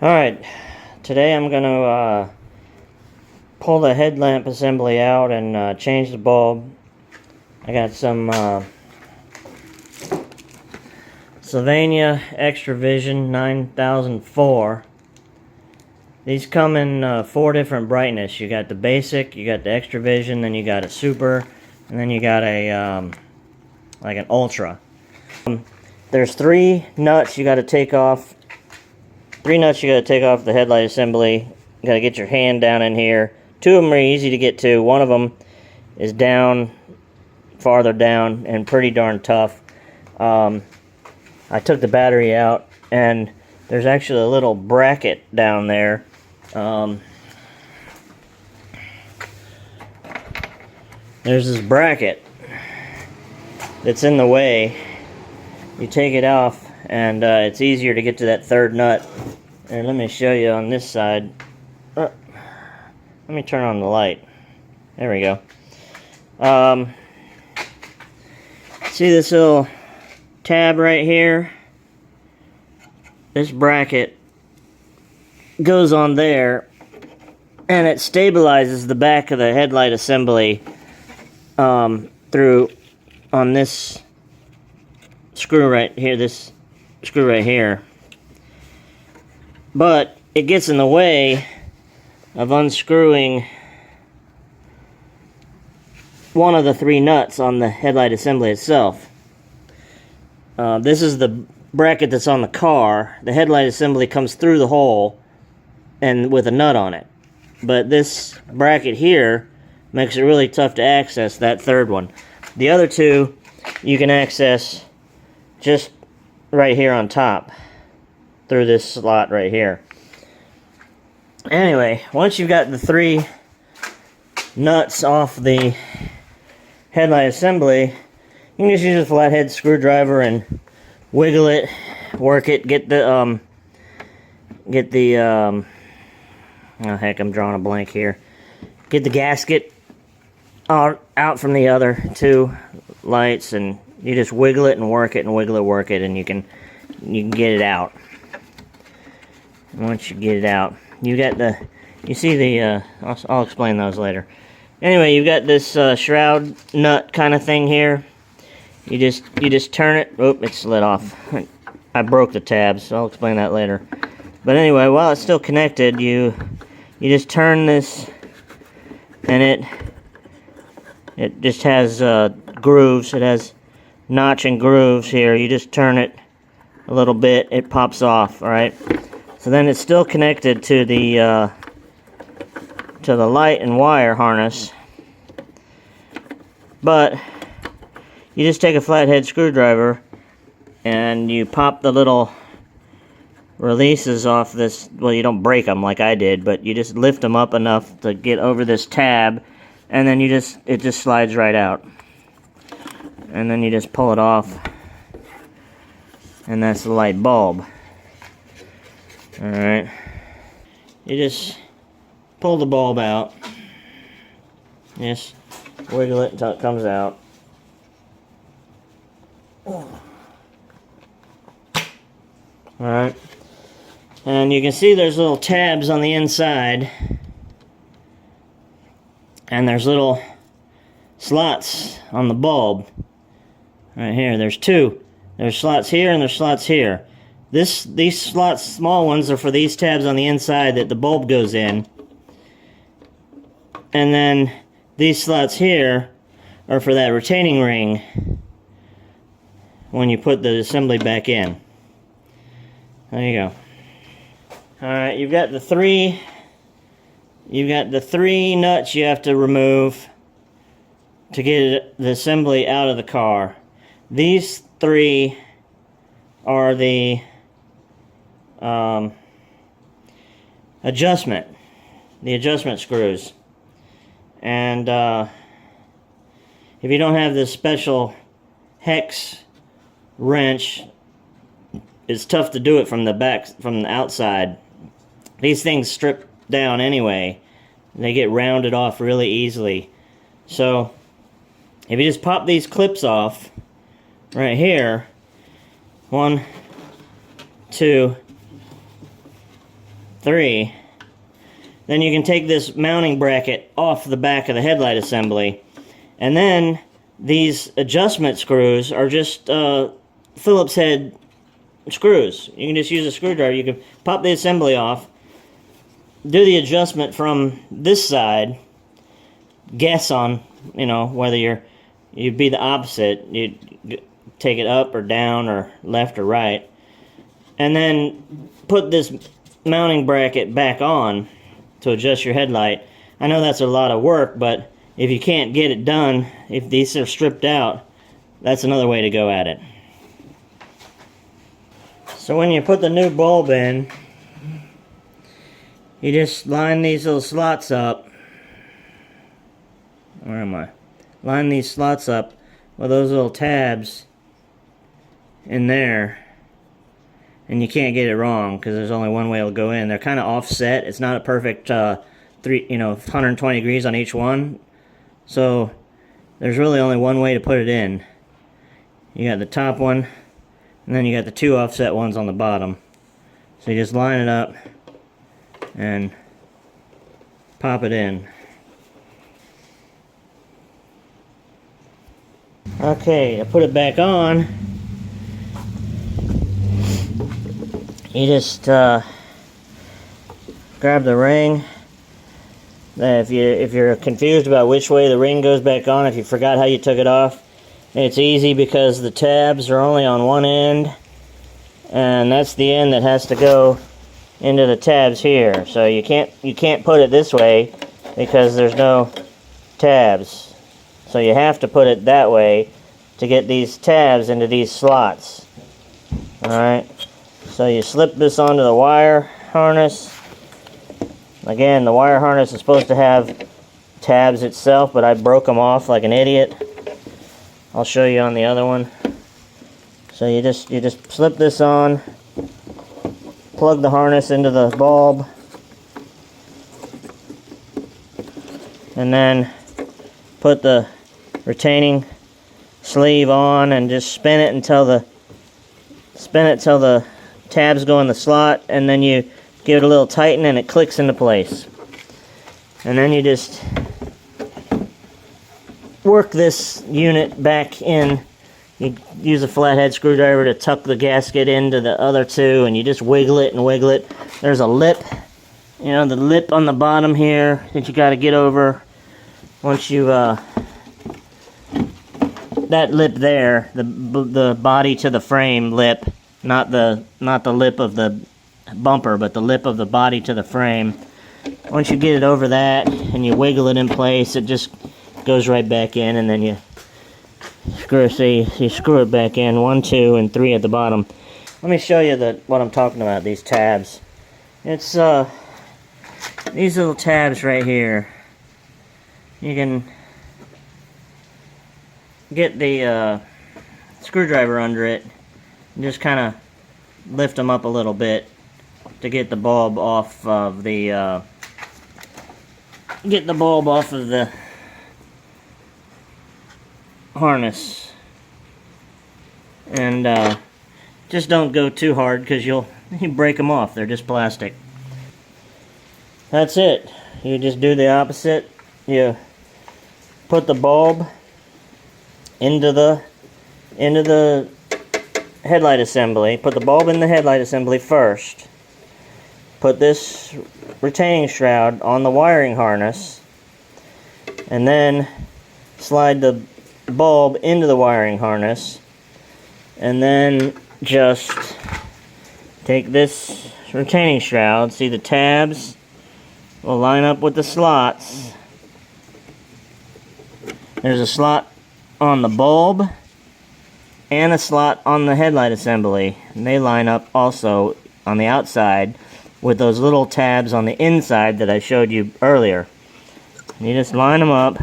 Alright, today I'm going to pull the headlamp assembly out and change the bulb. I got some Sylvania Extra Vision 9004. These come in 4 different brightness. You got the basic, you got the Extra Vision, then you got a super, and then you got a like an ultra. There's 3 nuts you got to take off. 3 nuts you got to take off the headlight assembly. You got to get your hand down in here. 2 of them are easy to get to. One of them is down, farther down, and pretty darn tough. I took the battery out, and there's actually a little bracket down there. There's this bracket that's in the way. You take it off, and it's easier to get to that 3rd nut. And let me show you on this side. Let me turn on the light. There we go. See this little tab right here? This bracket goes on there, and it stabilizes the back of the headlight assembly through on this screw right here, this screw right here. But it gets in the way of unscrewing one of the 3 nuts on the headlight assembly itself. This is the bracket that's on the car. The headlight assembly comes through the hole and with a nut on it. But this bracket here makes it really tough to access that 3rd one. The other 2 you can access just right here on top through this slot right here. Anyway, once you've got the 3 nuts off the headlight assembly, you can just use a flathead screwdriver and wiggle it, work it, get the oh heck, I'm drawing a blank here. Get the gasket out from the other 2 lights, and you just wiggle it and work it and wiggle it, work it, and you can get it out. Once you get it out, you got you see the I'll explain those later. Anyway, you've got this shroud nut kind of thing here. You just turn it. Oh, it slid off. I broke the tabs, so I'll explain that later. But anyway, while it's still connected, you just turn this, and it just has grooves. It has notch and grooves here. You just turn it a little bit, it pops off. All right. So then it's still connected to the light and wire harness, but you just take a flathead screwdriver and you pop the little releases off this. Well, you don't break them like I did, but you just lift them up enough to get over this tab, and then it just slides right out. And then you just pull it off, and that's the light bulb. Alright, you just pull the bulb out, just wiggle it until it comes out. Alright, and you can see there's little tabs on the inside, and there's little slots on the bulb right here. There's 2. There's slots here and there's slots here. These slots, small ones, are for these tabs on the inside that the bulb goes in. And then these slots here are for that retaining ring when you put the assembly back in. There you go. Alright, you've got the 3 nuts you have to remove to get the assembly out of the car. These 3 are the adjustment screws. And if you don't have this special hex wrench, it's tough to do it from the back, from the outside. These things strip down anyway. They get rounded off really easily. So if you just pop these clips off right here, 1, 2, 3, then you can take this mounting bracket off the back of the headlight assembly. And then these adjustment screws are just Phillips head screws. You can just use a screwdriver. You can pop the assembly off, do the adjustment from this side, guess on, you know, whether you'd be the opposite. You'd take it up or down or left or right. And then put this mounting bracket back on to adjust your headlight. I know that's a lot of work, but if you can't get it done, if these are stripped out, that's another way to go at it. So when you put the new bulb in, you just line these little slots up. Where am I? Line these slots up with those little tabs in there. And you can't get it wrong because there's only one way it'll go in. They're kind of offset. It's not a perfect 120 degrees on each one. So there's really only one way to put it in. You got the top one, and then you got the 2 offset ones on the bottom. So you just line it up and pop it in. Okay, to put it back on, you just grab the ring. If you're confused about which way the ring goes back on, if you forgot how you took it off, it's easy because the tabs are only on one end, and that's the end that has to go into the tabs here. So you can't put it this way because there's no tabs. So you have to put it that way to get these tabs into these slots. Alright, so you slip this onto the wire harness. Again, the wire harness is supposed to have tabs itself, but I broke them off like an idiot. I'll show you on the other one. So you just slip this on, plug the harness into the bulb, and then put the retaining sleeve on and just spin it until the tabs go in the slot, and then you give it a little tighten and it clicks into place. And then you just work this unit back in. You use a flathead screwdriver to tuck the gasket into the other two, and you just wiggle it and wiggle it. There's a lip, you know, the lip on the bottom here that you got to get over. Once you that lip there, the body to the frame lip, not the lip of the bumper, but the lip of the body to the frame. Once you get it over that and you wiggle it in place, it just goes right back in, and then you screw it back in, 1, 2, and 3 at the bottom. Let me show you what I'm talking about, these tabs. It's these little tabs right here. You can get the screwdriver under it and just kind of lift them up a little bit to get the bulb off of the harness. And just don't go too hard because you break them off. They're just plastic. That's it. You just do the opposite. You put the bulb into the headlight assembly. Put the bulb in the headlight assembly first. Put this retaining shroud on the wiring harness, and then slide the bulb into the wiring harness, and then just take this retaining shroud. See, the tabs will line up with the slots. There's a slot on the bulb and a slot on the headlight assembly, and they line up also on the outside with those little tabs on the inside that I showed you earlier. And you just line them up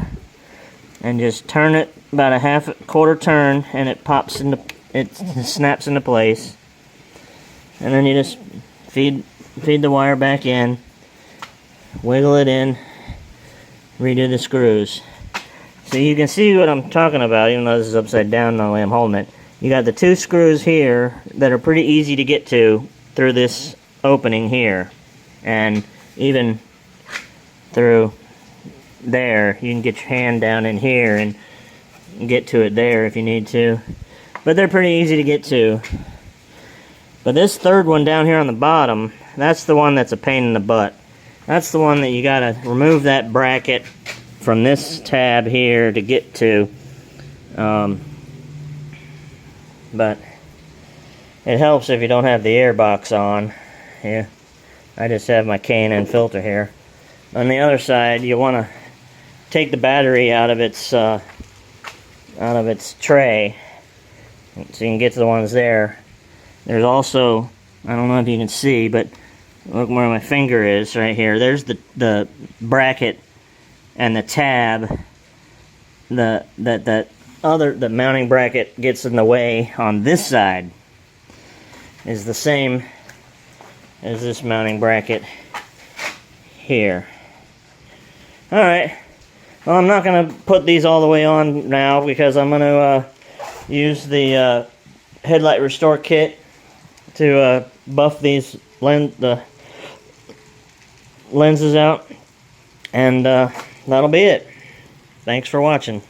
and just turn it about a quarter turn, and it snaps into place. And then you just feed the wire back in, wiggle it in, redo the screws. So you can see what I'm talking about, even though this is upside down the way I'm holding it. You got the 2 screws here that are pretty easy to get to through this opening here. and even through there, you can get your hand down in here and get to it there if you need to. But they're pretty easy to get to. But this third one down here on the bottom, that's the one that's a pain in the butt. That's the one that you gotta remove that bracket from this tab here to get to. But it helps if you don't have the air box on. Yeah, I just have my K&N filter here. On the other side, you want to take the battery out of its tray, so you can get to the ones there. There's also, I don't know if you can see, but look where my finger is right here. There's the bracket and the tab. The mounting bracket gets in the way on this side is the same as this mounting bracket here. Alright, well, I'm not going to put these all the way on now because I'm going to use the headlight restore kit to buff these the lenses out, and that'll be it. Thanks for watching.